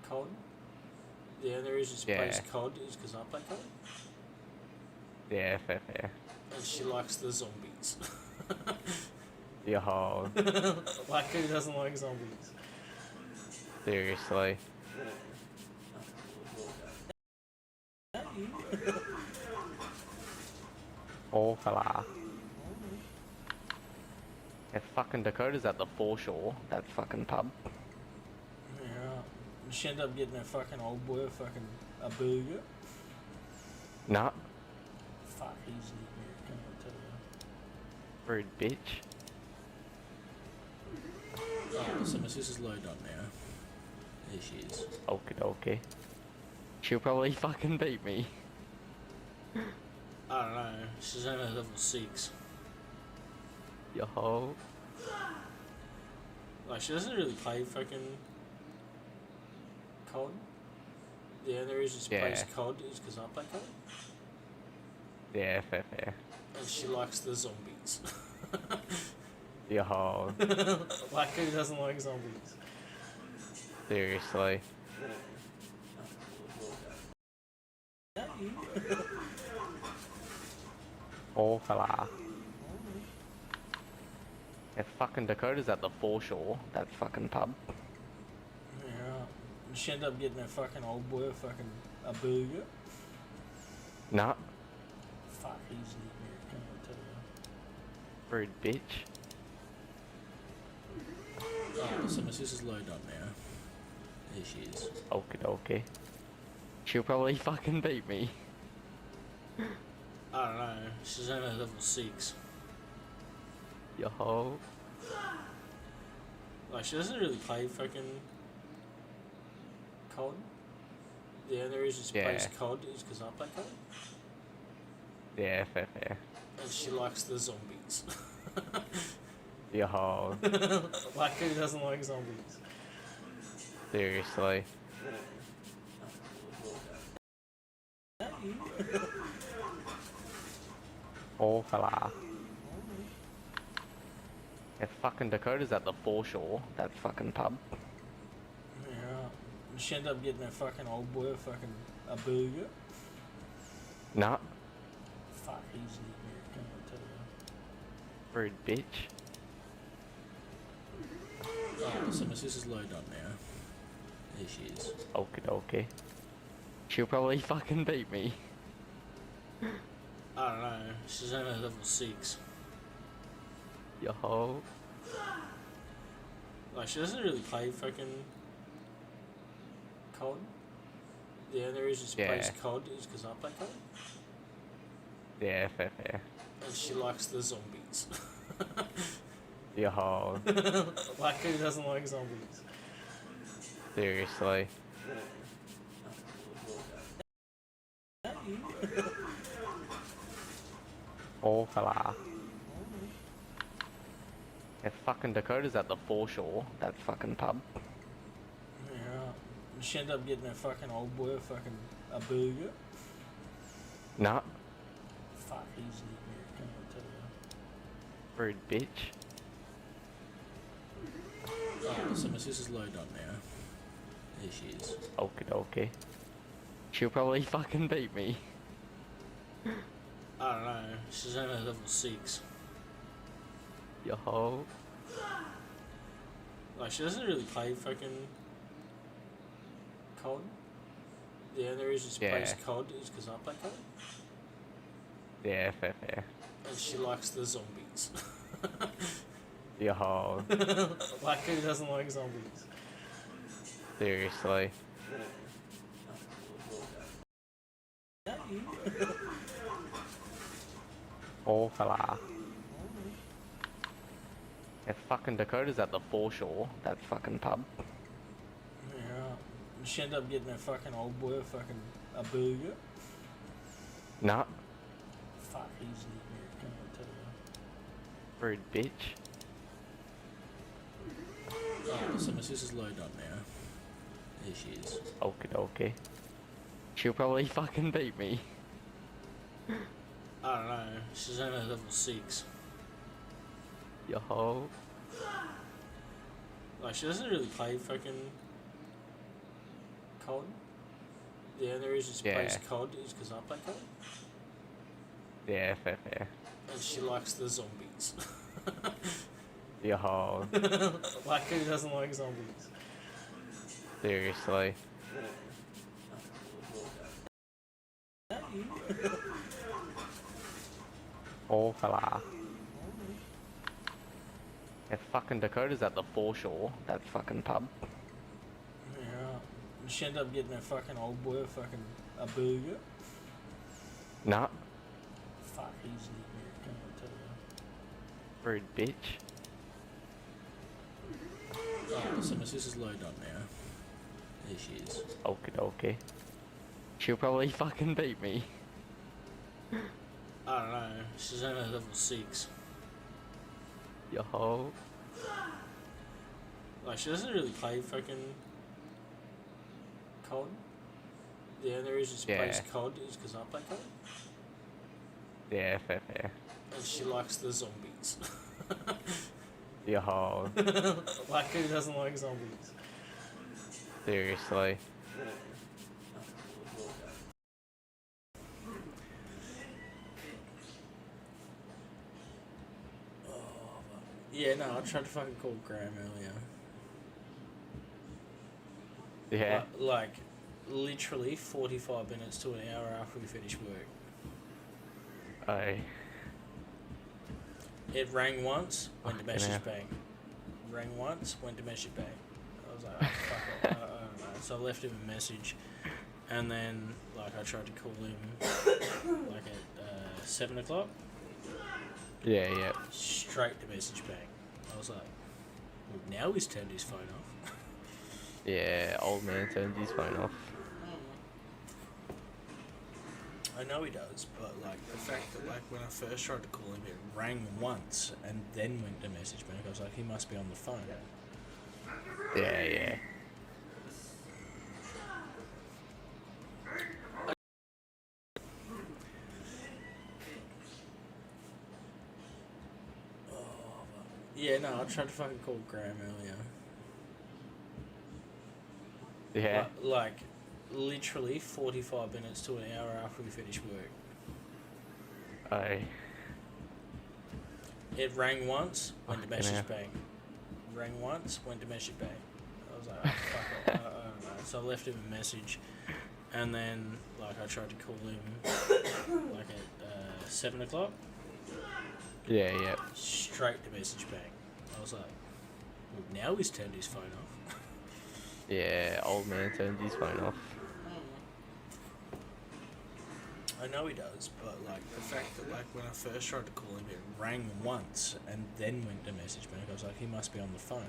COD. The only reason she plays COD is because I play COD. Yeah, fair. And she likes the zombies. Yo, Like, who doesn't like zombies? seriously. Oh, fella. Yeah, fucking Dakota's at the foreshore, that fucking pub. Yeah. And she ended up getting that fucking old boy a burger. Nah, Fuck, he's an idiot, can I tell you. rude bitch. Oh, so my sister's loaded up now. There she is. Okie dokie. She'll probably fucking beat me. I don't know. She's only level 6. Yo. Like, she doesn't really play fucking COD. The only reason she plays COD is because I play COD. Yeah, fair. And she likes the zombies. Yo, Like, who doesn't like zombies? seriously. Oh, fella. Yeah, fucking Dakota's at the foreshore, that fucking pub. Yeah. And she ended up getting that fucking old boy a burger. Nah, Fuck, he's an idiot, can I tell you. rude bitch. Oh, so my sister's loaded up now. There she is. Okie dokie. She'll probably fucking beat me. I don't know. She's only level 6. Yo. Like, she doesn't really play fucking COD. The only reason she plays COD is because I play COD. Yeah, fair. And she likes the zombies. Yo, Like, who doesn't like zombies? seriously. Oh, fella. Yeah, fucking Dakota's at the foreshore, that fucking pub. Yeah. And she ended up getting that fucking old boy a burger. Nah, Fuck, he's an idiot, can I tell you. rude bitch. Oh, so my sister's loaded up now. There she is. Okie dokie. She'll probably fucking beat me. I don't know. She's only level 6. Yo. Like, she doesn't really play fucking COD. The only reason she plays COD is because I play COD. Yeah, fair. And she likes the zombies. Yo, Like, who doesn't like zombies? seriously. Oh, fella. Yeah, fucking Dakota's at the foreshore, that fucking pub. Yeah. And she ended up getting that fucking old boy a burger. Nah, Fuck, he's an idiot, can I tell you. rude bitch. Oh, so my sister's loaded up now. There she is. Okie dokie. She'll probably fucking beat me. I don't know. She's only level 6. Yo. Like, she doesn't really play fucking COD. The only reason she plays COD is because I play COD. Yeah, fair. And she likes the zombies. Yo, Like, who doesn't like zombies? seriously. Oh, fella. Yeah, fucking Dakota's at the foreshore, that fucking pub. Yeah. And she ended up getting that fucking old boy a burger. Nah, Fuck, he's an idiot, can I tell you. rude bitch. Oh, so my sister's loaded up now. There she is. Okie dokie. She'll probably fucking beat me. I don't know. She's only level 6. Yo. Like, she doesn't really play fucking COD. The only reason she Yeah. plays COD is because I play COD. Yeah, fair. And she likes the zombies. Yo, Like, who doesn't like zombies? seriously. Oh, fella. Yeah, fucking Dakota's at the foreshore, that fucking pub. Yeah. She ended up getting a fucking old boy a burger. Nah, Fuck, he's an idiot, can I tell you. rude bitch. Oh, so my sister's loaded up now. There she is. Okie dokie. She'll probably fucking beat me. I don't know. She's only level 6. Yo. Like, she doesn't really play fucking COD. The only reason she plays Yeah. COD is because I play COD. Yeah, fair. And she likes the zombies. Yo, Like, who doesn't like zombies? seriously. Yeah, no, I tried to fucking call Graham earlier. Yeah. Like, literally 45 minutes to an hour after we finished work. I. It rang once, went to Fucking message hell. bang. Rang once, went to message bang. I was like, oh, fuck it. I don't know. So I left him a message, and then, like, I tried to call him, like, at 7 o'clock. Yeah. Straight to message bang. I was like, well, now he's turned his phone off. Yeah, old man turned his phone off. I know he does, but like the fact that like when I first tried to call him, it rang once and then went to message bang. I was like, he must be on the phone. Yeah. Yeah, no, I tried to fucking call Graham earlier. Yeah. Like, literally 45 minutes to an hour after we finished work. I. It rang once, went to Fucking message hell. bang. Rang once, went to message bang. I was like, oh, fuck it. I don't know. So I left him a message, and then like I tried to call him like at 7 o'clock. Yeah. Straight to message bang. I was like, well, now he's turned his phone off. Yeah, old man turned his phone off. I know he does, but like the fact that like when I first tried to call him, it rang once and then went to message bang. I was like, he must be on the phone.